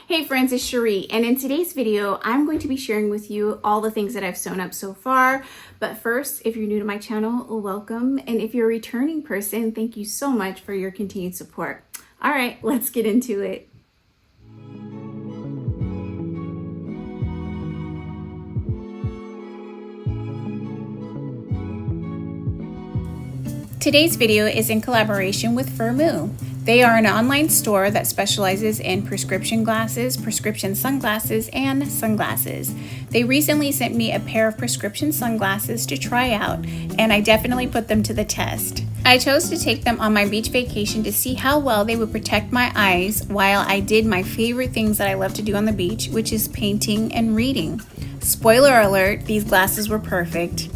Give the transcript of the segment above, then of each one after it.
Hey friends, it's Shereé, and in today's video, I'm going to be sharing with you all the things that I've sewn up so far. But first, if you're new to my channel, welcome. And if you're a returning person, thank you so much for your continued support. All right, let's get into it. Today's video is in collaboration with FIRMOO. They are an online store that specializes in prescription glasses, prescription sunglasses, and sunglasses. They recently sent me a pair of prescription sunglasses to try out, and I definitely put them to the test. I chose to take them on my beach vacation to see how well they would protect my eyes while I did my favorite things that I love to do on the beach, which is painting and reading. Spoiler alert, these glasses were perfect.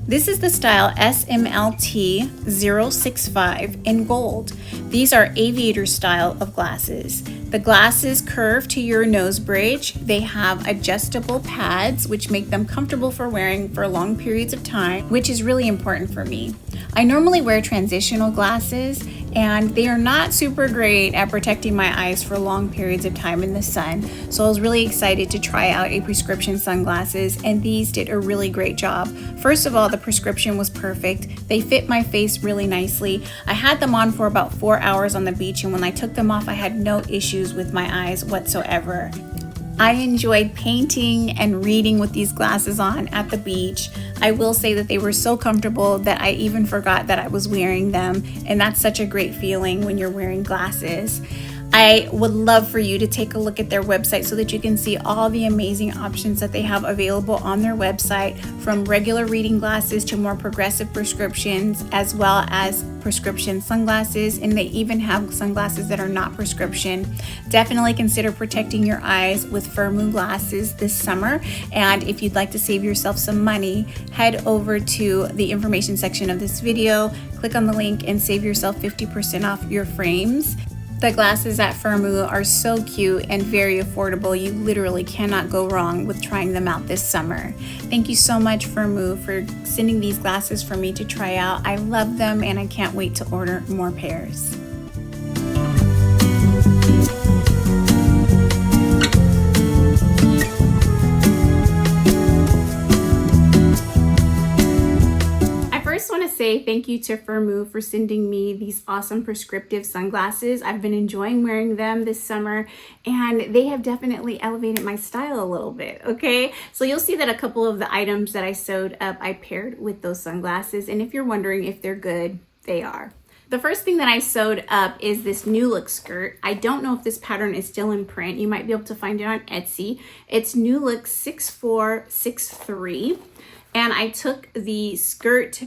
This is the style SMLT 065 in gold. These are aviator style of glasses. The glasses curve to your nose bridge. They have adjustable pads, which make them comfortable for wearing for long periods of time, which is really important for me. I normally wear transitional glasses, and they are not super great at protecting my eyes for long periods of time in the sun. So I was really excited to try out a prescription sunglasses, and these did a really great job. First of all, the prescription was perfect. They fit my face really nicely. I had them on for about 4 hours on the beach, and when I took them off, I had no issues with my eyes whatsoever. I enjoyed painting and reading with these glasses on at the beach. I will say that they were so comfortable that I even forgot that I was wearing them, and that's such a great feeling when you're wearing glasses. I would love for you to take a look at their website so that you can see all the amazing options that they have available on their website, from regular reading glasses to more progressive prescriptions, as well as prescription sunglasses, and they even have sunglasses that are not prescription. Definitely consider protecting your eyes with FIRMOO glasses this summer, and if you'd like to save yourself some money, head over to the information section of this video, click on the link, and save yourself 50% off your frames. The glasses at FIRMOO are so cute and very affordable. You literally cannot go wrong with trying them out this summer. Thank you so much, FIRMOO, for sending these glasses for me to try out. I love them, and I can't wait to order more pairs. I want to say thank you to FIRMOO for sending me these awesome prescriptive sunglasses. I've been enjoying wearing them this summer, and they have definitely elevated my style a little bit, okay? So you'll see that a couple of the items that I sewed up, I paired with those sunglasses, and if you're wondering if they're good, they are. The first thing that I sewed up is this NewLook skirt. I don't know if this pattern is still in print. You might be able to find it on Etsy. It's NewLook 6463, and I took the skirt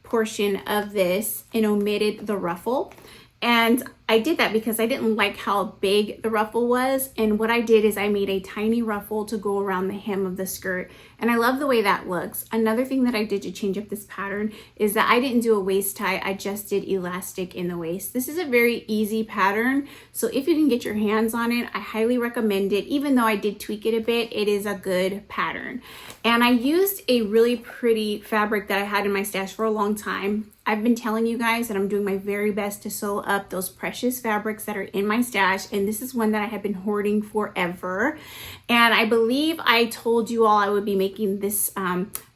portion of this and omitted the ruffle, and I did that because I didn't like how big the ruffle was, and what I did is I made a tiny ruffle to go around the hem of the skirt, and I love the way that looks. Another thing that I did to change up this pattern is that I didn't do a waist tie, I just did elastic in the waist. This is a very easy pattern, so if you can get your hands on it, I highly recommend it. Even though I did tweak it a bit, it is a good pattern. And I used a really pretty fabric that I had in my stash for a long time. I've been telling you guys that I'm doing my very best to sew up those precious fabrics that are in my stash, and this is one that I have been hoarding forever. And I believe I told you all I would be making this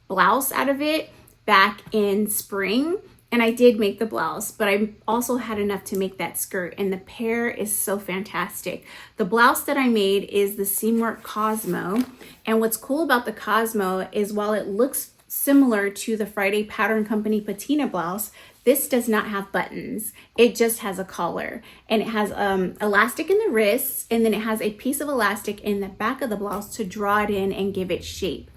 blouse out of it back in spring, and I did make the blouse, but I also had enough to make that skirt, and the pair is so fantastic. The blouse that I made is the Seamwork Cosmo, and what's cool about the Cosmo is while it looks similar to the Friday Pattern Company patina blouse, this does not have buttons. It just has a collar, and it has elastic in the wrists, and then it has a piece of elastic in the back of the blouse to draw it in and give it shape.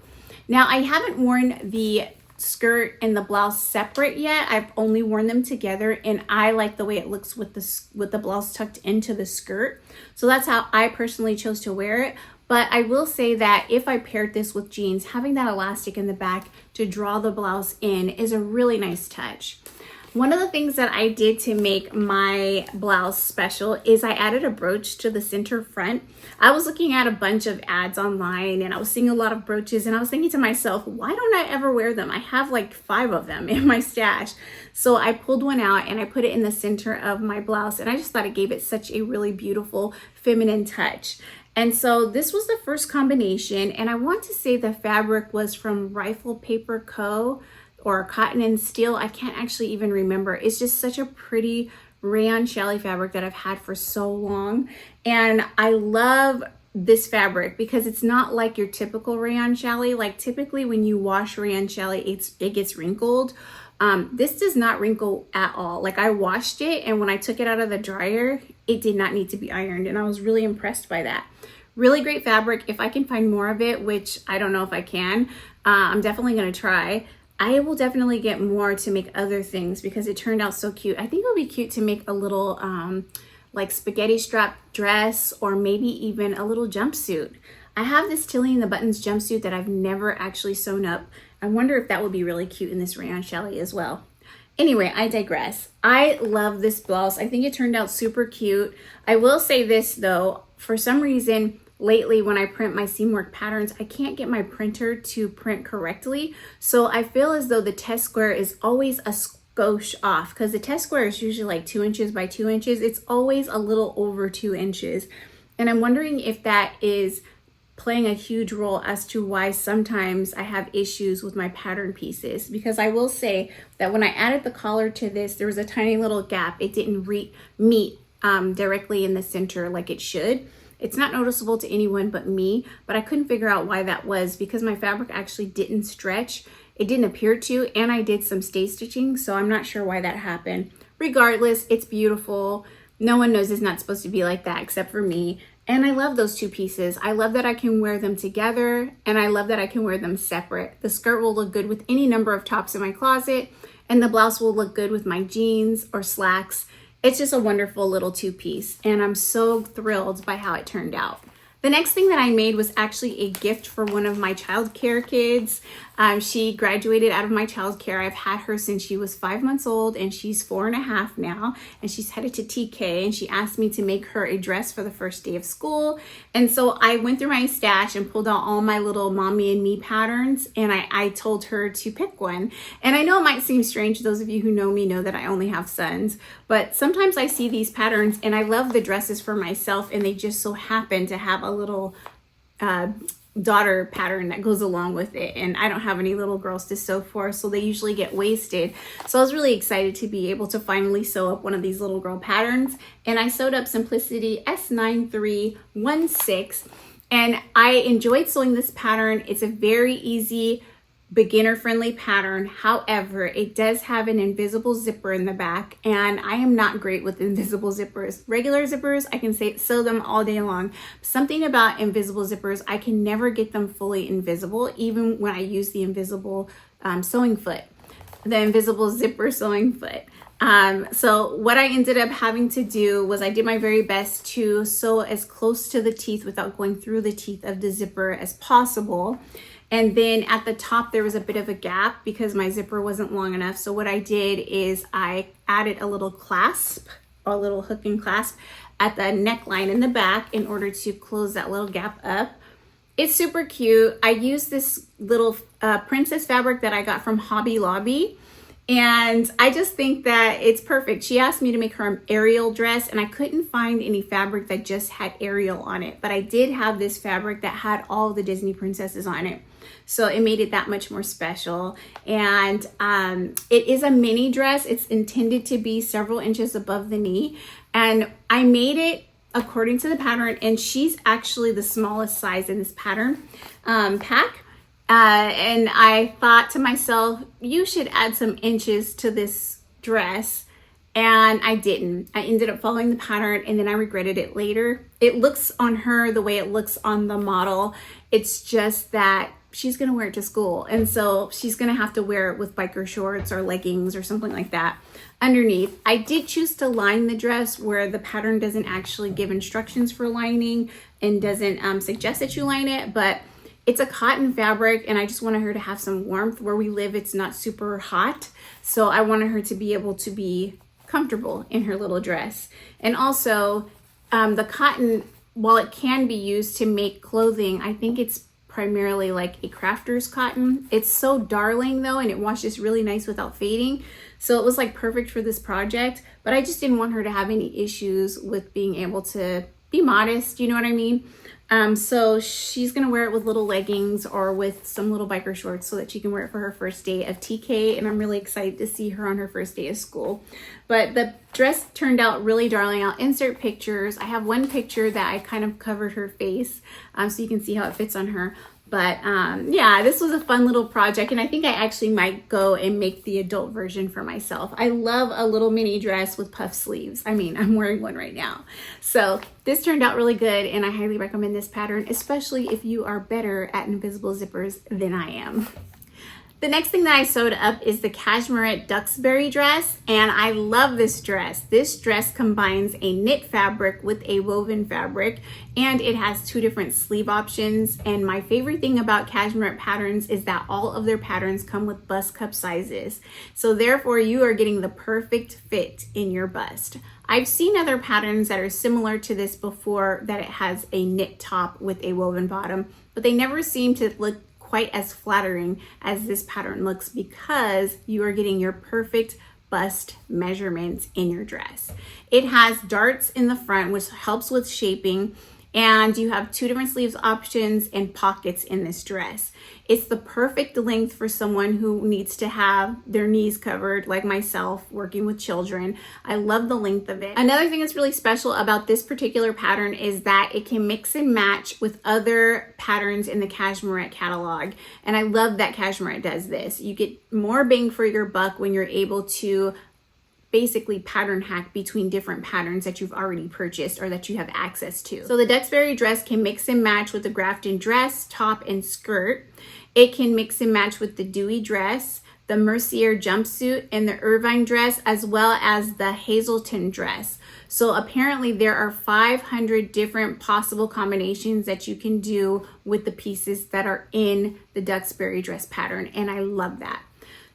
Now, I haven't worn the skirt and the blouse separate yet. I've only worn them together, and I like the way it looks with the blouse tucked into the skirt. So that's how I personally chose to wear it. But I will say that if I paired this with jeans, having that elastic in the back to draw the blouse in is a really nice touch. One of the things that I did to make my blouse special is I added a brooch to the center front. I was looking at a bunch of ads online, and I was seeing a lot of brooches, and I was thinking to myself, why don't I ever wear them? I have like 5 of them in my stash. So I pulled one out and I put it in the center of my blouse, and I just thought it gave it such a really beautiful feminine touch. And so this was the first combination, and I want to say the fabric was from Rifle Paper Co. or Cotton and Steel. I can't actually even remember. It's just such a pretty rayon challis fabric that I've had for so long. And I love this fabric because it's not like your typical rayon challis. Like typically when you wash rayon challis, it gets wrinkled. This does not wrinkle at all. Like I washed it, and when I took it out of the dryer, it did not need to be ironed, and I was really impressed by that. Really great fabric. If I can find more of it, which I don't know if I can, I'm definitely gonna try. I will definitely get more to make other things because it turned out so cute. I think it would be cute to make a little like spaghetti strap dress, or maybe even a little jumpsuit. I have this Tilly and the Buttons jumpsuit that I've never actually sewn up. I wonder if that would be really cute in this rayon challis as well. Anyway, I digress. I love this blouse. I think it turned out super cute. I will say this though, for some reason lately when I print my Seamwork patterns, I can't get my printer to print correctly. So I feel as though the test square is always a skosh off, because the test square is usually like 2 inches by 2 inches. It's always a little over 2 inches. And I'm wondering if that is playing a huge role as to why sometimes I have issues with my pattern pieces, because I will say that when I added the collar to this, there was a tiny little gap. It didn't meet directly in the center like it should. It's not noticeable to anyone but me, but I couldn't figure out why that was, because my fabric actually didn't stretch. It didn't appear to, and I did some stay stitching, so I'm not sure why that happened. Regardless, it's beautiful. No one knows it's not supposed to be like that except for me. And I love those two pieces. I love that I can wear them together, and I love that I can wear them separate. The skirt will look good with any number of tops in my closet, and the blouse will look good with my jeans or slacks. It's just a wonderful little two-piece, and I'm so thrilled by how it turned out. The next thing that I made was actually a gift for one of my childcare kids. She graduated out of my childcare. I've had her since she was 5 months old, and she's 4.5 now, and she's headed to TK, and she asked me to make her a dress for the first day of school. And so I went through my stash and pulled out all my little mommy and me patterns, and I told her to pick one. And I know it might seem strange. Those of you who know me know that I only have sons, but sometimes I see these patterns and I love the dresses for myself, and they just so happen to have a little daughter pattern that goes along with it, and I don't have any little girls to sew for, so they usually get wasted. So I was really excited to be able to finally sew up one of these little girl patterns, and I sewed up Simplicity S9316, and I enjoyed sewing this pattern. It's a very easy, beginner-friendly pattern. However, it does have an invisible zipper in the back, and I am not great with invisible zippers. Regular zippers, I can sew them all day long. Something about invisible zippers, I can never get them fully invisible, even when I use the invisible sewing foot, the invisible zipper sewing foot. So what I ended up having to do was I did my very best to sew as close to the teeth without going through the teeth of the zipper as possible. And then at the top, there was a bit of a gap because my zipper wasn't long enough. So what I did is I added a little clasp, a little hook and clasp at the neckline in the back in order to close that little gap up. It's super cute. I used this little princess fabric that I got from Hobby Lobby, and I just think that it's perfect. She asked me to make her an Ariel dress, and I couldn't find any fabric that just had Ariel on it, but I did have this fabric that had all the Disney princesses on it. So it made it that much more special. And it is a mini dress. It's intended to be several inches above the knee. And I made it according to the pattern, and she's actually the smallest size in this pattern pack. And I thought to myself, you should add some inches to this dress. And I didn't. I ended up following the pattern, and then I regretted it later. It looks on her the way it looks on the model. It's just that she's gonna wear it to school, and so she's gonna have to wear it with biker shorts or leggings or something like that underneath. I did choose to line the dress where the pattern doesn't actually give instructions for lining and doesn't suggest that you line it, but it's a cotton fabric, and I just wanted her to have some warmth. Where we live, it's not super hot, so I wanted her to be able to be comfortable in her little dress. And also the cotton, while it can be used to make clothing, I think it's primarily like a crafter's cotton. It's so darling though, and it washes really nice without fading. So it was like perfect for this project, but I just didn't want her to have any issues with being able to be modest, you know what I mean? So she's gonna wear it with little leggings or with some little biker shorts so that she can wear it for her first day of TK, and I'm really excited to see her on her first day of school. But the dress turned out really darling. I'll insert pictures. I have one picture that I kind of covered her face so you can see how it fits on her. But yeah, this was a fun little project, and I think I actually might go and make the adult version for myself. I love a little mini dress with puff sleeves. I mean, I'm wearing one right now. So this turned out really good, and I highly recommend this pattern, especially if you are better at invisible zippers than I am. The next thing that I sewed up is the Cashmerette Duxbury dress, and I love this dress. This dress combines a knit fabric with a woven fabric, and it has two different sleeve options. And my favorite thing about Cashmerette patterns is that all of their patterns come with bust cup sizes. So therefore you are getting the perfect fit in your bust. I've seen other patterns that are similar to this before, that it has a knit top with a woven bottom, but they never seem to look quite as flattering as this pattern looks, because you are getting your perfect bust measurements in your dress. It has darts in the front, which helps with shaping, and you have two different sleeves options and pockets in this dress. It's the perfect length for someone who needs to have their knees covered, like myself, working with children. I love the length of it. Another thing that's really special about this particular pattern is that it can mix and match with other patterns in the Cashmerette catalog. And I love that Cashmerette does this. You get more bang for your buck when you're able to basically pattern hack between different patterns that you've already purchased or that you have access to. So the Duxbury dress can mix and match with the Grafton dress, top and skirt. It can mix and match with the Dewey dress, the Mercier jumpsuit, and the Irvine dress, as well as the Hazelton dress. So apparently there are 500 different possible combinations that you can do with the pieces that are in the Duxbury dress pattern, and I love that.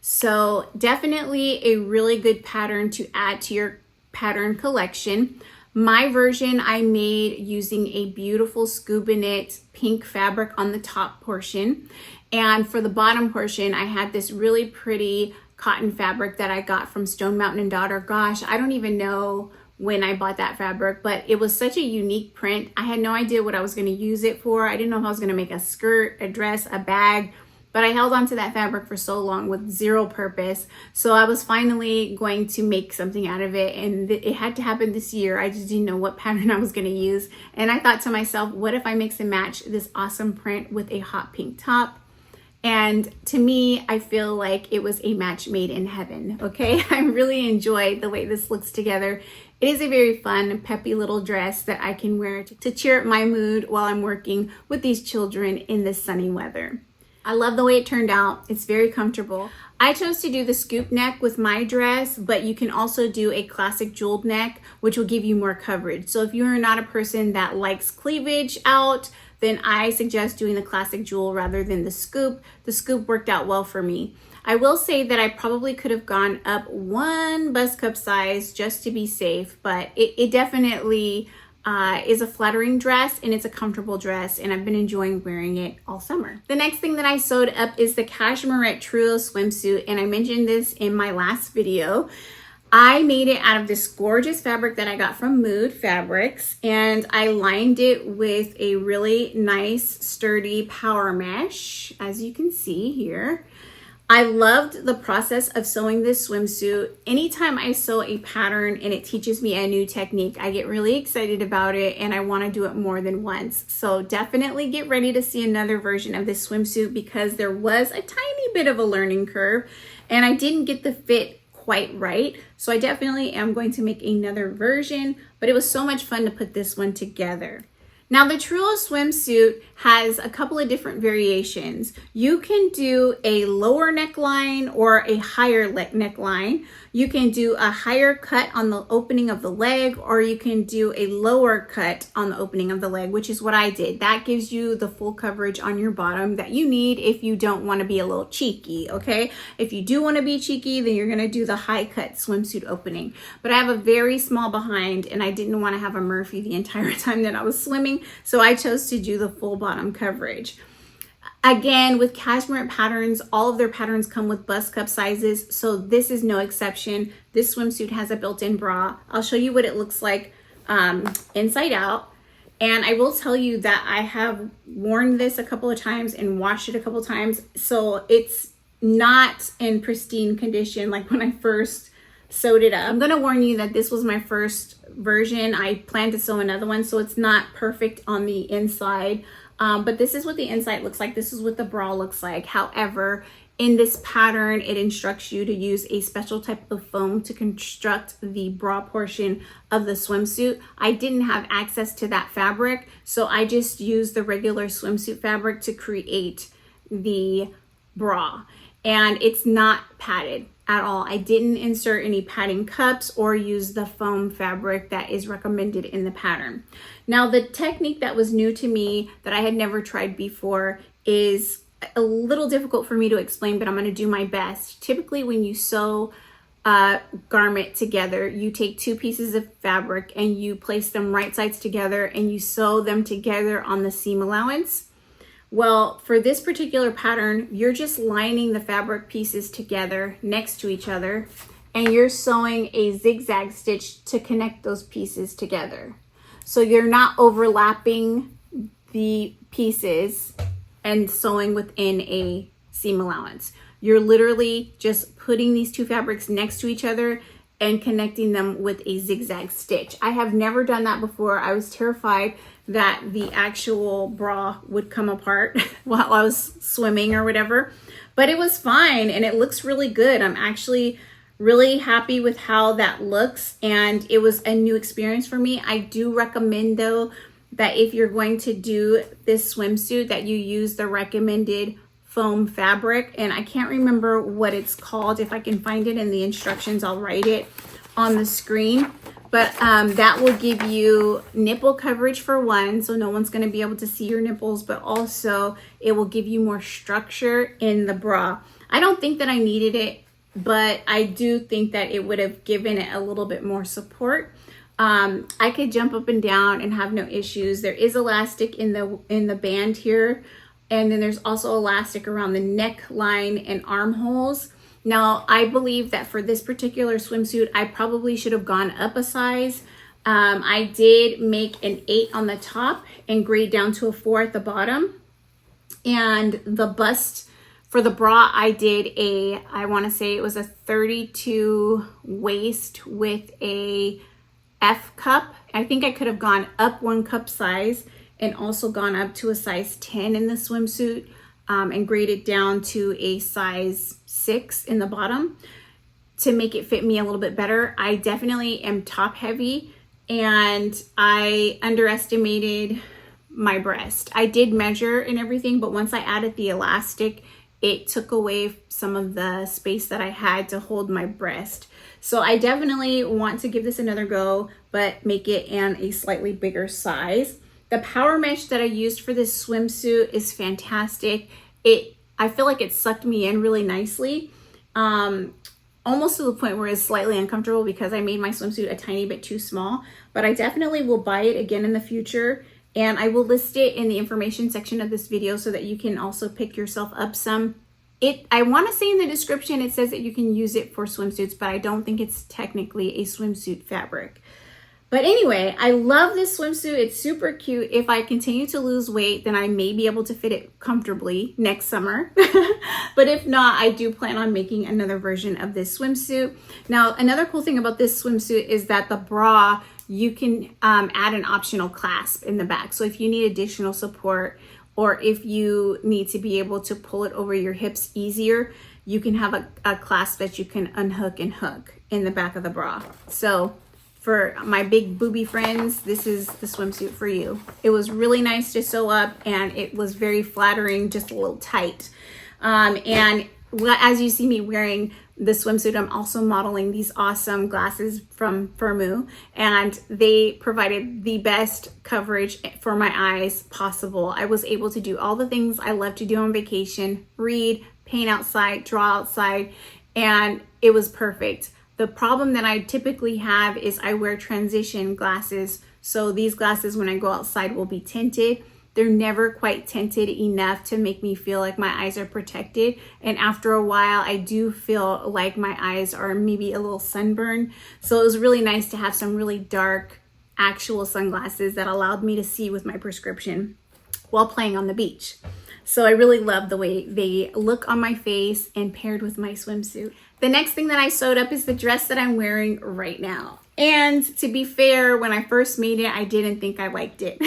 So definitely a really good pattern to add to your pattern collection. My version I made using a beautiful scuba knit pink fabric on the top portion. And for the bottom portion, I had this really pretty cotton fabric that I got from Stone Mountain & Daughter. Gosh, I don't even know when I bought that fabric, but it was such a unique print. I had no idea what I was going to use it for. I didn't know if I was going to make a skirt, a dress, a bag, but I held on to that fabric for so long with zero purpose. So I was finally going to make something out of it, and it had to happen this year. I just didn't know what pattern I was going to use. And I thought to myself, what if I mix and match this awesome print with a hot pink top? And to me, I feel like it was a match made in heaven, okay? I really enjoy the way this looks together. It is a very fun, peppy little dress that I can wear to cheer up my mood while I'm working with these children in this sunny weather. I love the way it turned out. It's very comfortable. I chose to do the scoop neck with my dress, but you can also do a classic jeweled neck, which will give you more coverage. So if you're not a person that likes cleavage out, then I suggest doing the classic jewel rather than the scoop. The scoop worked out well for me. I will say that I probably could have gone up one bust cup size just to be safe, but it definitely is a flattering dress, and it's a comfortable dress, and I've been enjoying wearing it all summer. The next thing that I sewed up is the Cashmerette Trio swimsuit, and I mentioned this in my last video. I made it out of this gorgeous fabric that I got from Mood Fabrics, and I lined it with a really nice sturdy power mesh, as you can see here. I loved the process of sewing this swimsuit. Anytime I sew a pattern and it teaches me a new technique, I get really excited about it, and I want to do it more than once. So definitely get ready to see another version of this swimsuit, because there was a tiny bit of a learning curve and I didn't get the fit quite right. So I definitely am going to make another version, but it was so much fun to put this one together. Now the Truro swimsuit has a couple of different variations. You can do a lower neckline or a higher neckline. You can do a higher cut on the opening of the leg, or you can do a lower cut on the opening of the leg, which is what I did. That gives you the full coverage on your bottom that you need if you don't want to be a little cheeky, okay? If you do want to be cheeky, then you're going to do the high cut swimsuit opening. But I have a very small behind, and I didn't want to have a Murphy the entire time that I was swimming, so I chose to do the full bottom coverage. Again, with Cashmerette patterns, all of their patterns come with bust cup sizes, so this is no exception. This swimsuit has a built-in bra. I'll show you what it looks like inside out. And I will tell you that I have worn this a couple of times and washed it a couple of times. So it's not in pristine condition like when I first sewed it up. I'm gonna warn you that this was my first version. I plan to sew another one, so it's not perfect on the inside. But this is what the inside looks like. This is what the bra looks like. However, in this pattern, it instructs you to use a special type of foam to construct the bra portion of the swimsuit. I didn't have access to that fabric, so I just used the regular swimsuit fabric to create the bra. And it's not padded at all. I didn't insert any padding cups or use the foam fabric that is recommended in the pattern. Now, the technique that was new to me that I had never tried before is a little difficult for me to explain, but I'm going to do my best. Typically, when you sew a garment together, you take two pieces of fabric and you place them right sides together and you sew them together on the seam allowance. Well, for this particular pattern, you're just lining the fabric pieces together next to each other, and you're sewing a zigzag stitch to connect those pieces together. So you're not overlapping the pieces and sewing within a seam allowance. You're literally just putting these two fabrics next to each other and connecting them with a zigzag stitch. I have never done that before. I was terrified that the actual bra would come apart while I was swimming or whatever, but it was fine and it looks really good. I'm actually really happy with how that looks, and it was a new experience for me. I do recommend though that if you're going to do this swimsuit that you use the recommended foam fabric, and I can't remember what it's called. If I can find it in the instructions, I'll write it on the screen. But that will give you nipple coverage for one, so no one's gonna be able to see your nipples, but also it will give you more structure in the bra. I don't think that I needed it, but I do think that it would have given it a little bit more support. I could jump up and down and have no issues. There is elastic in the band here, and then there's also elastic around the neckline and armholes. Now, I believe that for this particular swimsuit, I probably should have gone up a size. I did make an 8 on the top and grade down to a 4 at the bottom. And the bust for the bra, I did I want to say it was a 32 waist with a F cup. I think I could have gone up 1 cup size and also gone up to a size 10 in the swimsuit, and graded down to a size 6 in the bottom to make it fit me a little bit better. I definitely am top heavy and I underestimated my breast. I did measure and everything, but once I added the elastic, it took away some of the space that I had to hold my breast. So I definitely want to give this another go, but make it in a slightly bigger size. The power mesh that I used for this swimsuit is fantastic. I feel like it sucked me in really nicely, almost to the point where it's slightly uncomfortable because I made my swimsuit a tiny bit too small, but I definitely will buy it again in the future, and I will list it in the information section of this video so that you can also pick yourself up some. I want to say in the description it says that you can use it for swimsuits, but I don't think it's technically a swimsuit fabric. But anyway, I love this swimsuit. It's super cute. If I continue to lose weight, then I may be able to fit it comfortably next summer. But if not, I do plan on making another version of this swimsuit. Now, another cool thing about this swimsuit is that the bra, you can add an optional clasp in the back. So if you need additional support, or if you need to be able to pull it over your hips easier, you can have a clasp that you can unhook and hook in the back of the bra. So for my big booby friends, this is the swimsuit for you. It was really nice to sew up, and it was very flattering, just a little tight. And as you see me wearing the swimsuit, I'm also modeling these awesome glasses from FIRMOO, and they provided the best coverage for my eyes possible. I was able to do all the things I love to do on vacation: read, paint outside, draw outside, and it was perfect. The problem that I typically have is I wear transition glasses. So these glasses, when I go outside, will be tinted. They're never quite tinted enough to make me feel like my eyes are protected. And after a while, I do feel like my eyes are maybe a little sunburned. So it was really nice to have some really dark actual sunglasses that allowed me to see with my prescription while playing on the beach. So I really love the way they look on my face and paired with my swimsuit. The next thing that I sewed up is the dress that I'm wearing right now. And to be fair, when I first made it, I didn't think I liked it.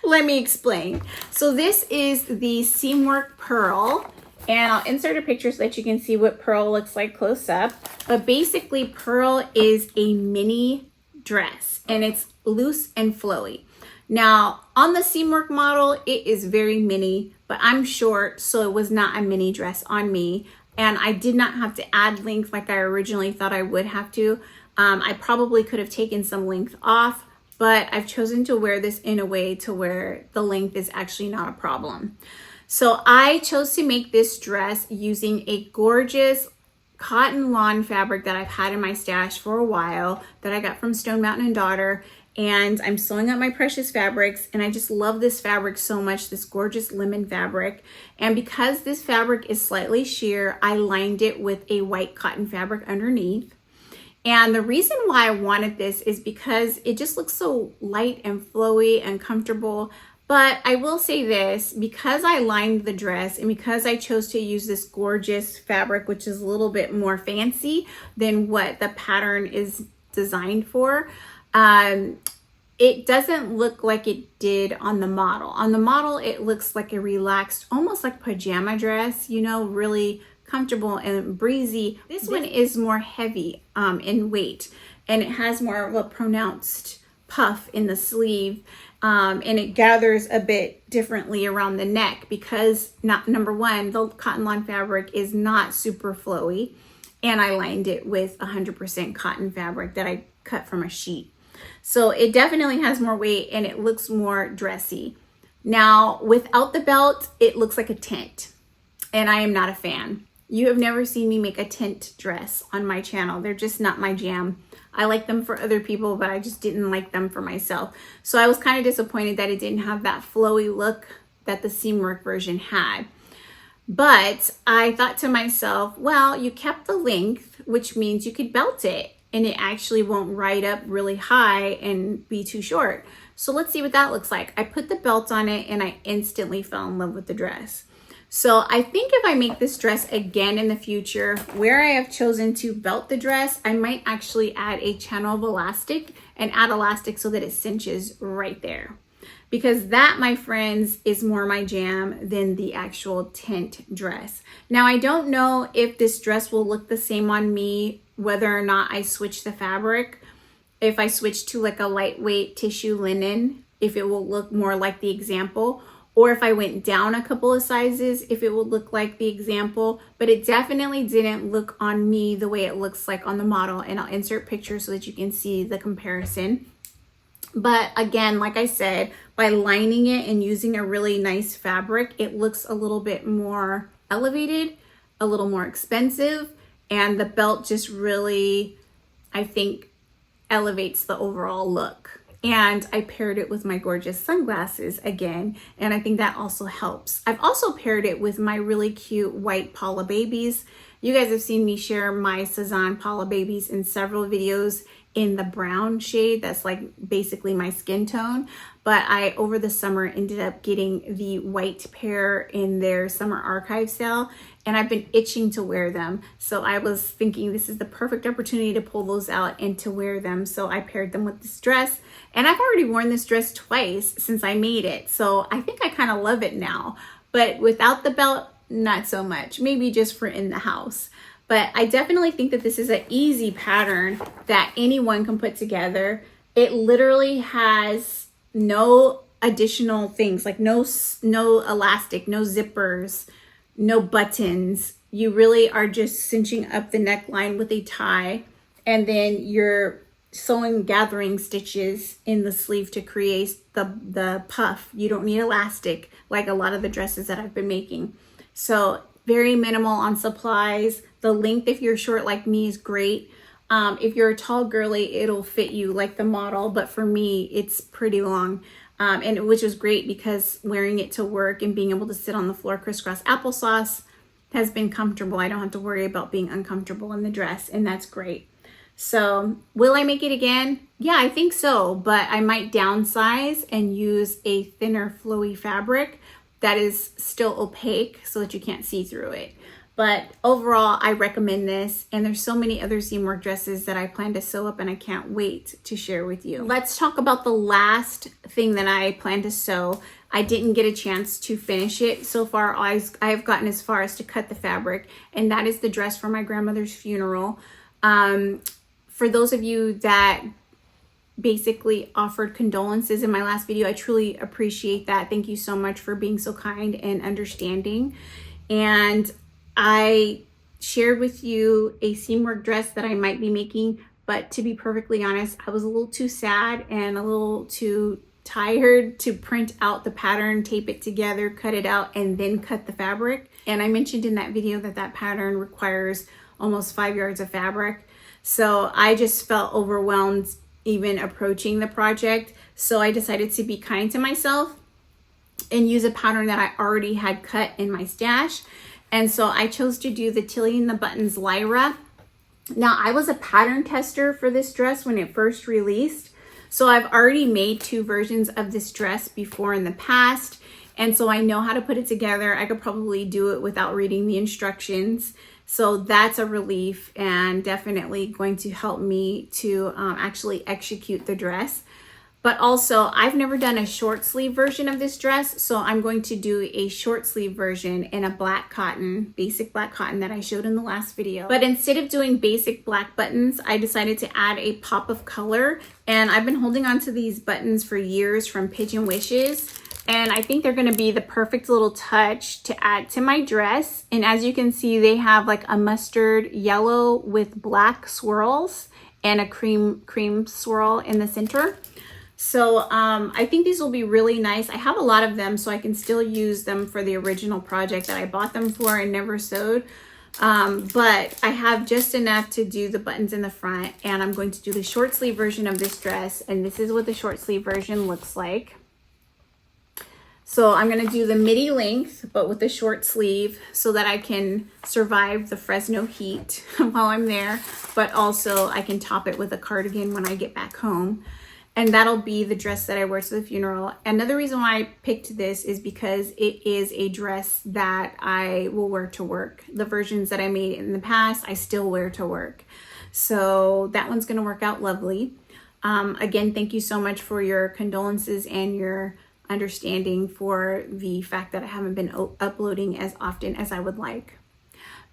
Let me explain. So this is the Seamwork Pearl, and I'll insert a picture so that you can see what Pearl looks like close up. But basically, Pearl is a mini dress, and it's loose and flowy. Now, on the Seamwork model, it is very mini, but I'm short, so it was not a mini dress on me. And I did not have to add length like I originally thought I would have to. I probably could have taken some length off, but I've chosen to wear this in a way to where the length is actually not a problem. So I chose to make this dress using a gorgeous cotton lawn fabric that I've had in my stash for a while that I got from Stone Mountain & Daughter. And I'm sewing up my precious fabrics, and I just love this fabric so much, this gorgeous lemon fabric. And because this fabric is slightly sheer, I lined it with a white cotton fabric underneath. And the reason why I wanted this is because it just looks so light and flowy and comfortable. But I will say this, because I lined the dress and because I chose to use this gorgeous fabric, which is a little bit more fancy than what the pattern is designed for, it doesn't look like it did on the model. On the model, it looks like a relaxed, almost like pajama dress, you know, really comfortable and breezy. This one is more heavy in weight, and it has more of a pronounced puff in the sleeve, and it gathers a bit differently around the neck because, number one, the cotton lawn fabric is not super flowy, and I lined it with 100% cotton fabric that I cut from a sheet. So it definitely has more weight and it looks more dressy. Now, without the belt, it looks like a tent, and I am not a fan. You have never seen me make a tent dress on my channel. They're just not my jam. I like them for other people, but I just didn't like them for myself. So I was kind of disappointed that it didn't have that flowy look that the Seamwork version had. But I thought to myself, well, you kept the length, which means you could belt it, and it actually won't ride up really high and be too short. So let's see what that looks like. I put the belt on it and I instantly fell in love with the dress. So I think if I make this dress again in the future, where I have chosen to belt the dress, I might actually add a channel of elastic and add elastic so that it cinches right there. Because that, my friends, is more my jam than the actual tent dress. Now, I don't know if this dress will look the same on me whether or not I switch the fabric. If I switch to like a lightweight tissue linen, if it will look more like the example, or if I went down a couple of sizes, if it would look like the example. But it definitely didn't look on me the way it looks like on the model, and I'll insert pictures so that you can see the comparison. But again, like I said, by lining it and using a really nice fabric, it looks a little bit more elevated, a little more expensive, and the belt just really, I think, elevates the overall look. And I paired it with my gorgeous sunglasses again, and I think that also helps. I've also paired it with my really cute white Paula babies. You guys have seen me share my Cezanne Paula babies in several videos in the brown shade. That's like basically my skin tone. But I, over the summer, ended up getting the white pair in their summer archive sale, and I've been itching to wear them. So I was thinking this is the perfect opportunity to pull those out and to wear them. So I paired them with this dress, and I've already worn this dress twice since I made it. So I think I kind of love it now, but without the belt, not so much, maybe just for in the house. But I definitely think that this is an easy pattern that anyone can put together. It literally has no additional things, like no elastic, no zippers, no buttons. You really are just cinching up the neckline with a tie, and then you're sewing gathering stitches in the sleeve to create the puff. You don't need elastic like a lot of the dresses that I've been making. So very minimal on supplies. The length, if you're short like me, is great. If you're a tall girly, it'll fit you like the model, but for me, it's pretty long. And which is great because wearing it to work and being able to sit on the floor crisscross applesauce has been comfortable. I don't have to worry about being uncomfortable in the dress, and that's great. So will I make it again? Yeah, I think so, but I might downsize and use a thinner flowy fabric that is still opaque so that you can't see through it. But overall, I recommend this, and there's so many other Seamwork dresses that I plan to sew up and I can't wait to share with you. Let's talk about the last thing that I plan to sew. I didn't get a chance to finish it. So far, I've gotten as far as to cut the fabric, and that is the dress for my grandmother's funeral. For those of you that basically offered condolences in my last video, I truly appreciate that. Thank you so much for being so kind and understanding. And I shared with you a Seamwork dress that I might be making, but to be perfectly honest, I was a little too sad and a little too tired to print out the pattern, tape it together, cut it out, and then cut the fabric. And I mentioned in that video that that pattern requires almost 5 yards of fabric. So I just felt overwhelmed even approaching the project. So I decided to be kind to myself and use a pattern that I already had cut in my stash. And so I chose to do the Tilly and the Buttons Lyra. Now, I was a pattern tester for this dress when it first released. So I've already made 2 versions of this dress before in the past. And so I know how to put it together. I could probably do it without reading the instructions. So that's a relief and definitely going to help me to actually execute the dress. But also, I've never done a short sleeve version of this dress, so I'm going to do a short sleeve version in a black cotton, basic black cotton that I showed in the last video. But instead of doing basic black buttons, I decided to add a pop of color. And I've been holding on to these buttons for years from Pigeon Wishes. And I think they're gonna be the perfect little touch to add to my dress. And as you can see, they have like a mustard yellow with black swirls and a cream swirl in the center. So I think these will be really nice. I have a lot of them, so I can still use them for the original project that I bought them for and never sewed. But I have just enough to do the buttons in the front, and I'm going to do the short sleeve version of this dress. And this is what the short sleeve version looks like. So I'm going to do the midi length, but with the short sleeve so that I can survive the Fresno heat while I'm there. But also I can top it with a cardigan when I get back home. And that'll be the dress that I wear to the funeral. Another reason why I picked this is because it is a dress that I will wear to work. The versions that I made in the past, I still wear to work. So that one's going to work out lovely. Again, thank you so much for your condolences and your understanding for the fact that I haven't been uploading as often as I would like.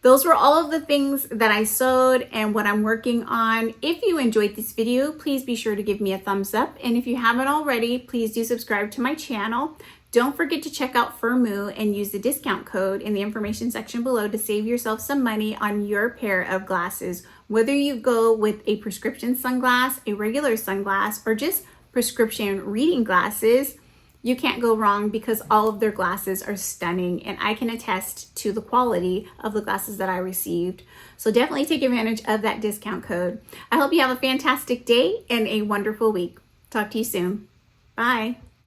Those were all of the things that I sewed and what I'm working on. If you enjoyed this video, please be sure to give me a thumbs up. And if you haven't already, please do subscribe to my channel. Don't forget to check out FIRMOO and use the discount code in the information section below to save yourself some money on your pair of glasses. Whether you go with a prescription sunglass, a regular sunglass, or just prescription reading glasses, you can't go wrong because all of their glasses are stunning, and I can attest to the quality of the glasses that I received. So definitely take advantage of that discount code. I hope you have a fantastic day and a wonderful week. Talk to you soon. Bye.